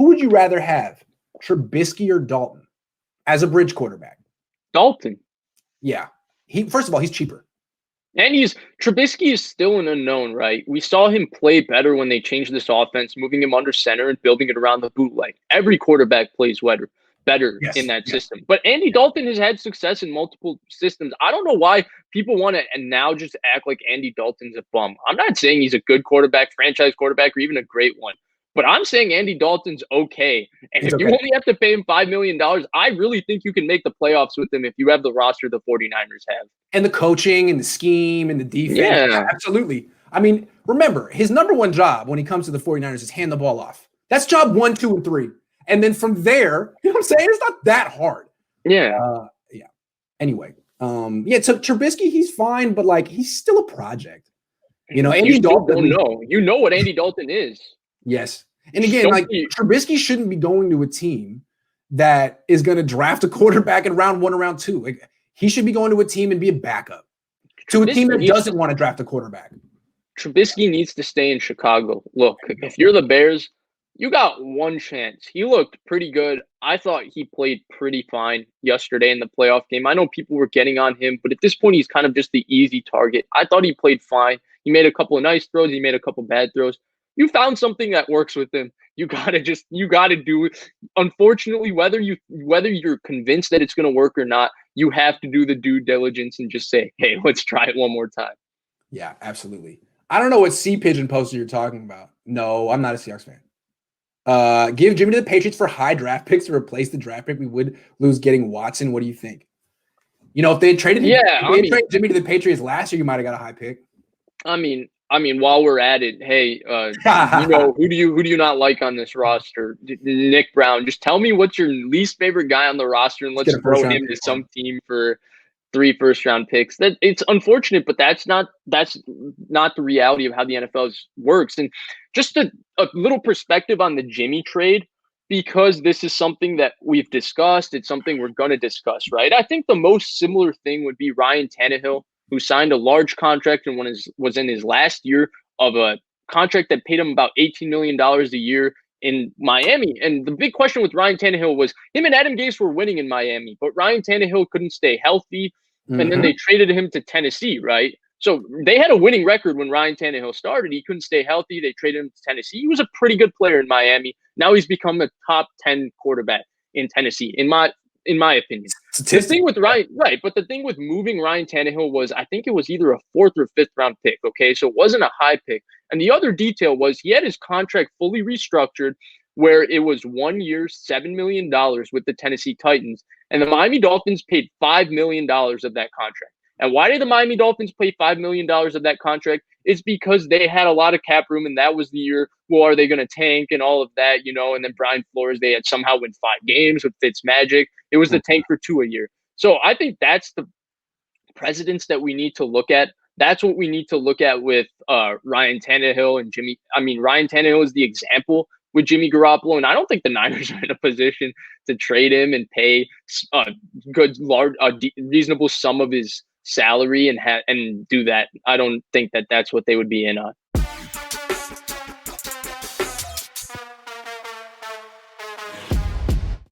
Who would you rather have, Trubisky or Dalton, as a bridge quarterback? Dalton. Yeah. First of all, he's cheaper. And Trubisky is still an unknown, right? We saw him play better when they changed this offense, moving him under center and building it around the bootleg. Every quarterback plays better in that system. But Andy Dalton has had success in multiple systems. I don't know why people want to and now just act like Andy Dalton's a bum. I'm not saying he's a good quarterback, franchise quarterback, or even a great one. But I'm saying Andy Dalton's okay. And if you only have to pay him $5 million, I really think you can make the playoffs with him if you have the roster the 49ers have. And the coaching and the scheme and the defense. Yeah, absolutely. I mean, remember, his number one job when he comes to the 49ers is hand the ball off. That's job 1, 2, and 3. And then from there, you know what I'm saying? It's not that hard. Yeah. Yeah. Anyway, so Trubisky, he's fine, but like he's still a project. You know, Andy Dalton. You know what Andy Dalton is. Yes. And again, Trubisky shouldn't be going to a team that is going to draft a quarterback in round 1 or round 2. Like, he should be going to a team and be a backup to a team that doesn't want to draft a quarterback. Trubisky needs to stay in Chicago. Look, if you're the Bears, you got one chance. He looked pretty good. I thought he played pretty fine yesterday in the playoff game. I know people were getting on him, but at this point, he's kind of just the easy target. I thought he played fine. He made a couple of nice throws. He made a couple bad throws. You found something that works with him. You gotta do it. Unfortunately, whether you're convinced that it's gonna work or not, you have to do the due diligence and just say, hey, let's try it one more time. Yeah, absolutely. I don't know what Sea Pigeon poster you're talking about. No, I'm not a Seahawks fan. Give Jimmy to the Patriots for high draft picks to replace the draft pick we would lose getting Watson. What do you think? You know, if they traded traded Jimmy to the Patriots last year, you might have got a high pick. I mean, while we're at it, hey, you know, who do you not like on this roster? Nick Brown. Just tell me what's your least favorite guy on the roster, and let's throw him to some team for 3 first-round picks. That it's unfortunate, but that's not the reality of how the NFL works. And just a little perspective on the Jimmy trade, because this is something that we've discussed. It's something we're going to discuss, right? I think the most similar thing would be Ryan Tannehill, who signed a large contract and was in his last year of a contract that paid him about $18 million a year in Miami. And the big question with Ryan Tannehill was him and Adam Gase were winning in Miami, but Ryan Tannehill couldn't stay healthy. Mm-hmm. And then they traded him to Tennessee, right? So they had a winning record when Ryan Tannehill started. He couldn't stay healthy. They traded him to Tennessee. He was a pretty good player in Miami. Now he's become a top 10 quarterback in Tennessee, in my opinion. The thing with Ryan, right? But the thing with moving Ryan Tannehill was, I think it was either a 4th or 5th round pick. Okay, so it wasn't a high pick. And the other detail was he had his contract fully restructured, where it was 1 year, $7 million with the Tennessee Titans, and the Miami Dolphins paid $5 million of that contract. And why did the Miami Dolphins pay $5 million of that contract? It's because they had a lot of cap room, and that was the year, well, are they going to tank and all of that, you know? And then Brian Flores, they had somehow win 5 games with Fitzmagic. It was the tank for 2 a year. So I think that's the precedents that we need to look at. That's what we need to look at with Ryan Tannehill and Jimmy. I mean, Ryan Tannehill is the example with Jimmy Garoppolo, and I don't think the Niners are in a position to trade him and pay a reasonable sum of his salary and do that. I don't think that that's what they would be in on.